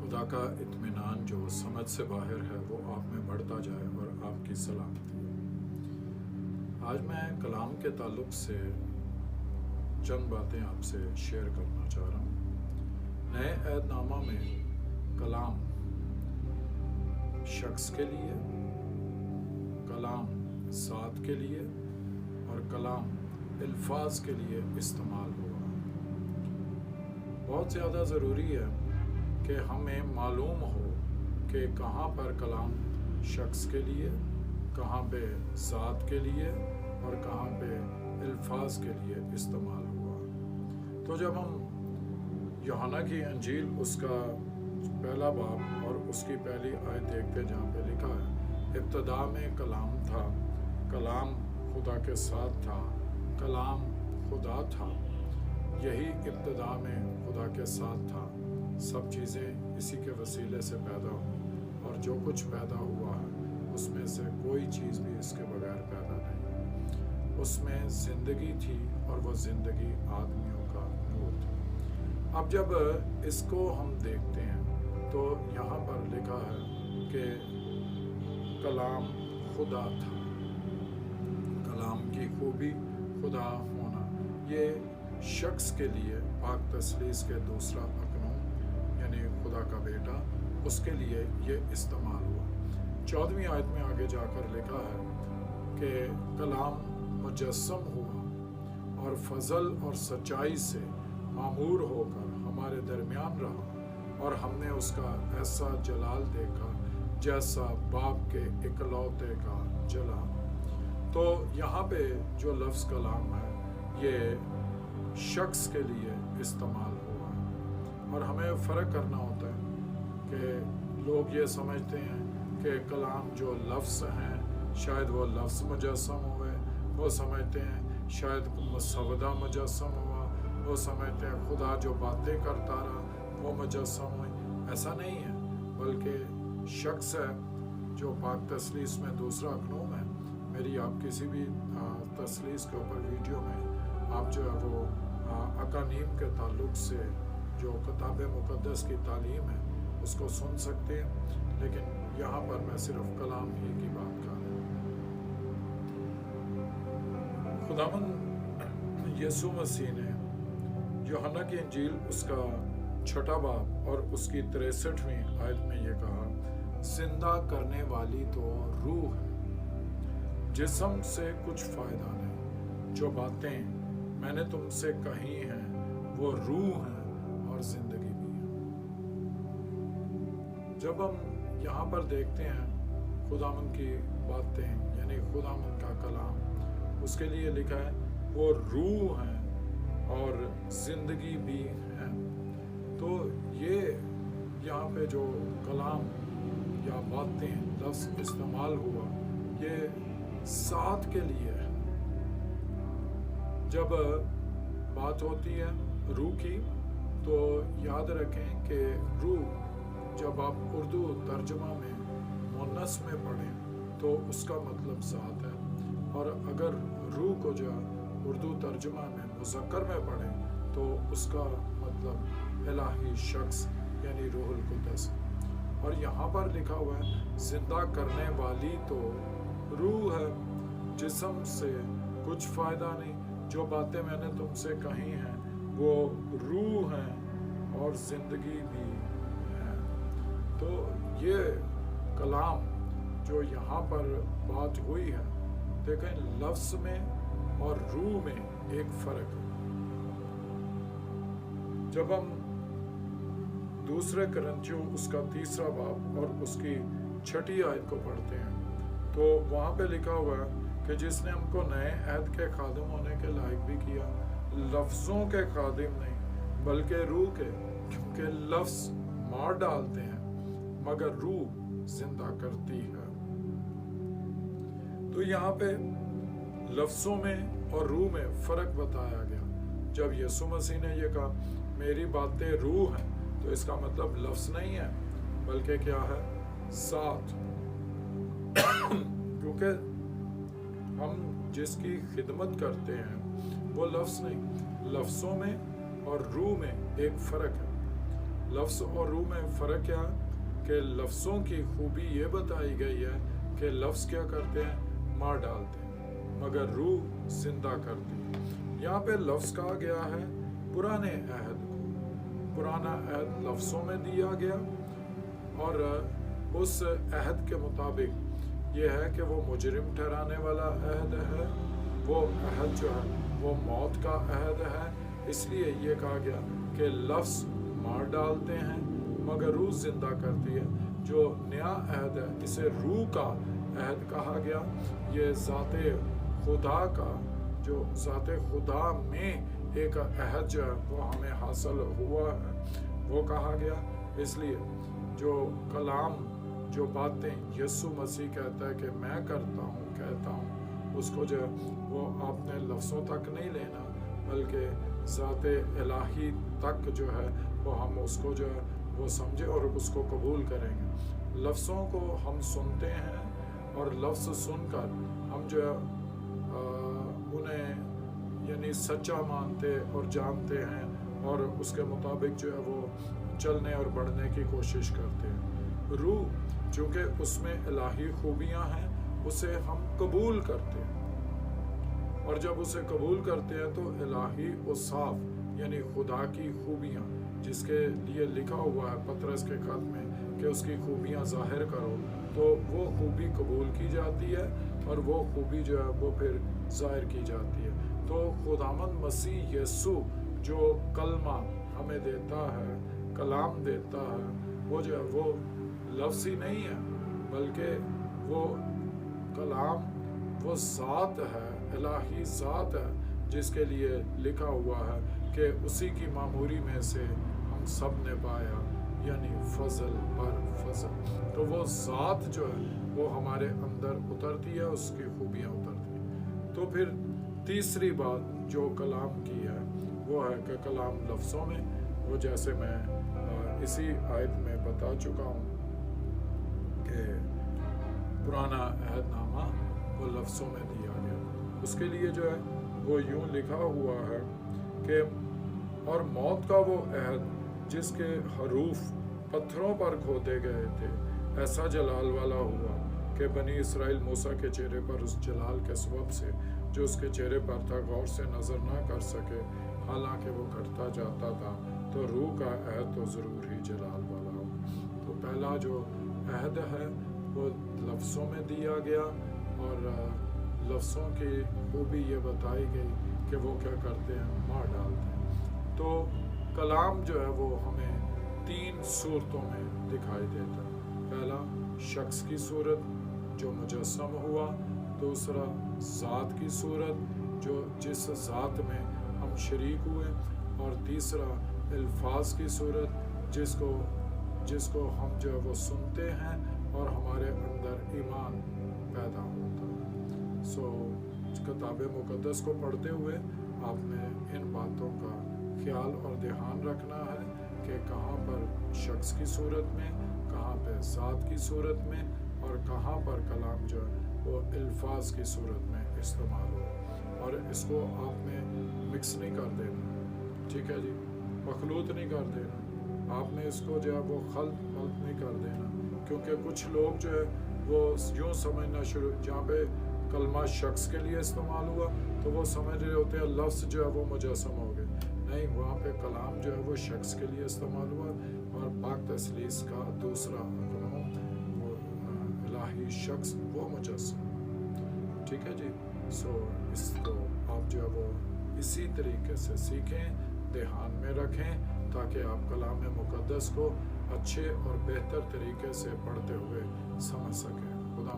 खुदा का इत्मीनान जो समझ से बाहर है वो आप में बढ़ता जाए और आपकी सलामती हो। आज मैं कलाम के ताल्लुक़ से चंद बातें आपसे शेयर करना चाह रहा हूँ। नए अहदनामा में कलाम शख्स के लिए, कलाम ज़ात के लिए और कलाम अल्फाज के लिए इस्तेमाल हुआ। बहुत ज़्यादा ज़रूरी है कि हमें मालूम हो कि कहाँ पर कलाम शख्स के लिए, कहाँ पे ज़ात के लिए और कहाँ पे अल्फाज के लिए इस्तेमाल हुआ। तो जब हम यूहन्ना की अंजील उसका पहला बाब और उसकी पहली आयत देखते हैं जहाँ पे लिखा है, इब्तिदा में कलाम था, कलाम खुदा के साथ था, कलाम खुदा था। यही इब्तिदा में खुदा के साथ था। सब चीज़ें इसी के वसीले से पैदा हुई और जो कुछ पैदा हुआ है उसमें से कोई चीज़ भी इसके बगैर पैदा नहीं। उसमें ज़िंदगी थी और वो ज़िंदगी आदमियों का नूर था। अब जब इसको हम देखते हैं तो यहाँ पर लिखा है कि कलाम खुदा था। कलाम की खूबी खुदा होना, ये शख्स के लिए पाक तसलीस के दूसरा अकनूम यानी खुदा का बेटा, उसके लिए ये इस्तेमाल हुआ। 14वीं आयत में आगे जाकर लिखा है कि कलाम मुजस्सम हुआ और फजल और सच्चाई से मामूर होकर हमारे दरमियान रहा और हमने उसका ऐसा जलाल देखा जैसा बाप के इकलौते का जलाल। तो यहाँ पे जो लफ्ज़ कलाम है ये शख्स के लिए इस्तेमाल हुआ है। और हमें फ़र्क करना होता है कि लोग ये समझते हैं कि कलाम जो लफ्ज़ हैं शायद वो लफ्ज़ मुजस्सम हुए, वो समझते हैं शायद मुसवदा मुजस्सम हुआ, वो समझते हैं खुदा जो बातें करता रहा वो मुजस्सम हुई। ऐसा नहीं है, बल्कि शख्स है जो पाक तसलीस में दूसरा अकनूम है। मेरी आप किसी भी तसलीस के ऊपर वीडियो में आप जो है वो अकानीम के ताल्लुक़ से जो किताब मुक़द्दस की तालीम है उसको सुन सकते हैं, लेकिन यहाँ पर मैं सिर्फ कलाम ही की बात कर रहा हूँ। खुदावंद यीशु मसीह ने यूहन्ना की इंजील उसका 6 बाब और उसकी 63वीं आयत में ये कहा, जिंदा करने वाली तो रूह है, जिस्म से कुछ फ़ायदा नहीं। जो बातें मैंने तुमसे कही हैं वो रूह हैं और ज़िंदगी भी है। जब हम यहाँ पर देखते हैं खुदावंद की बातें यानी खुदावंद का कलाम, उसके लिए लिखा है वो रूह हैं और ज़िंदगी भी है। तो ये यहाँ पे जो कलाम या बातें लफ्ज़ इस्तेमाल हुआ ये साथ के लिए है। जब बात होती है रूह की तो याद रखें कि रूह जब आप उर्दू तर्जुमा में मुन्नस में पढ़ें तो उसका मतलब ज़ात है, और अगर रूह को जो उर्दू तर्जुमा में मुज़क्कर में पढ़ें तो उसका मतलब इलाही शख्स यानी रूहुल कुद्दस। और यहाँ पर लिखा हुआ है जिंदा करने वाली तो रूह है, जिस्म से कुछ फ़ायदा नहीं। जो बातें मैंने तुमसे कही हैं वो रूह हैं और ज़िंदगी भी है। तो ये कलाम जो यहाँ पर बात हुई है, देखें लफ्ज़ में और रूह में एक फ़र्क है। जब हम दूसरे करंथियों उसका 3 बाब और उसकी 6 आयत को पढ़ते हैं तो वहाँ पे लिखा हुआ है कि जिसने हमको नए अहद के खादिम होने के लायक भी किया, लफ्ज़ों के खादिम नहीं बल्कि रूह के, क्योंकि लफ्ज़ मार डालते हैं मगर रूह जिंदा करती है। तो यहाँ पे लफ्ज़ों में और रूह में फ़र्क बताया गया। जब यीशु मसीह ने ये कहा मेरी बातें रूह हैं, तो इसका मतलब लफ्ज़ नहीं है बल्कि क्या है, ज़ात। क्योंकि हम जिसकी खिदमत करते हैं वो लफ्ज़ नहीं, लफ्ज़ों में और रूह में एक फ़र्क है। लफ्ज़ और रूह में फ़र्क क्या है कि लफ्ज़ों की खूबी ये बताई गई है कि लफ्ज़ क्या करते हैं, मार डालते हैं, मगर रूह जिंदा करती है। यहाँ पे लफ्ज़ कहा गया है पुराने अहद को, पुराना अहद लफ्ज़ों में दिया गया, और उस अहद के मुताबिक ये है कि वो मुजरिम ठहराने वाला अहद है, वो अहद जो है वो मौत का अहद है। इसलिए ये कहा गया कि लफ्ज़ मार डालते हैं मगर रूह जिंदा करती है। जो नया अहद है इसे रूह का अहद कहा गया। ये ज़ाते खुदा का, जो ज़ाते खुदा में एक अहद जो है वो हमें हासिल हुआ है, वो कहा गया। इसलिए जो कलाम, जो बातें यीशु मसीह कहता है कि मैं करता हूँ, कहता हूँ, उसको जो है वो आपने लफ्ज़ों तक नहीं लेना, बल्कि ज़ाते इलाही तक जो है वो हम उसको जो है वो समझे और उसको कबूल करेंगे। लफ्ज़ों को हम सुनते हैं और लफ्ज़ सुनकर हम जो है उन्हें यानी सच्चा मानते और जानते हैं और उसके मुताबिक जो है वो चलने और बढ़ने की कोशिश करते हैं। रूह चूँकि उसमें इलाही खूबियाँ हैं, उसे हम कबूल करते हैं, और जब उसे कबूल करते हैं तो इलाही औसाफ यानी खुदा की खूबियाँ, जिसके लिए लिखा हुआ है पतरस के खत में कि उसकी खूबियाँ ज़ाहिर करो, तो वो खूबी कबूल की जाती है और वो खूबी जो है वो फिर ज़ाहिर की जाती है। तो खुदावंद मसीह यीशु जो कलमा हमें देता है, कलाम देता है, वो जो है वो लफ्ज़ी नहीं है, बल्कि वो कलाम वो ज़ात है, इलाही ज़ात है, जिसके लिए लिखा हुआ है कि उसी की मामूरी में से हम सब ने पाया, यानी फजल पर फजल। तो वो ज़ात जो है वो हमारे अंदर उतरती है, उसकी खूबियाँ उतरती हैं। तो फिर तीसरी बात जो कलाम की है वो है कि कलाम लफ्ज़ों में, वो जैसे मैं इसी आयत में बता चुका हूँ कि पुराना अहदनामा वो लफ्ज़ों में दिया गया। उसके लिए जो है वो यूँ लिखा हुआ है कि और मौत का वो अहद जिसके हरूफ पत्थरों पर खोदे गए थे ऐसा जलाल वाला हुआ कि बनी इसराइल मूसा के चेहरे पर उस जलाल के सबब से जो उसके चेहरे पर था गौर से नज़र ना कर सके, हालांकि वो घटता जाता था। तो रूह का अहद तो ज़रूर ही जलाल वाला हो। तो पहला जो अहद है वो लफ्ज़ों में दिया गया, और लफ्ज़ों की खूबी ये बताई गई कि वो क्या करते हैं, मार डालते हैं। तो कलाम जो है वो हमें तीन सूरतों में दिखाई देता है। पहला शख्स की सूरत जो मुजस्सम हुआ, दूसरा ज़ात की सूरत जो जिस ज़ात में हम शरीक हुए, और तीसरा अल्फाज की सूरत जिसको हम जो है वो सुनते हैं और हमारे अंदर ईमान पैदा होता है। सो किताब मुक़द्दस को पढ़ते हुए आपने इन बातों का ख्याल और ध्यान रखना है कि कहाँ पर शख्स की सूरत में, कहाँ पे ज़ात की सूरत में, और कहाँ पर कलाम जो है वो अल्फाज की सूरत में इस्तेमाल हो। और इसको आपने मिक्स नहीं कर देना, ठीक है जी, मखलूत नहीं कर देना, आपने इसको जो है वो खल्त मल्त नहीं कर देना, क्योंकि कुछ लोग जो है वो यूँ समझना शुरू, जहाँ पे कलमा शख्स के लिए इस्तेमाल हुआ तो वो समझ रहे होते हैं लफ्ज़ जो है वो मुजस्सम हो गए। नहीं, वहाँ पे कलाम जो है वो शख्स के लिए इस्तेमाल हुआ, और पाक तस्लीस का दूसरा कलाम वो इलाही शख्स वो मुजस्सम, ठीक है जी। सो इसको आप जो है वो इसी तरीके से सीखें, ध्यान में रखें, ताकि आप कलाम मुक़द्दस को अच्छे और बेहतर तरीके से पढ़ते हुए समझ सकें। खुदा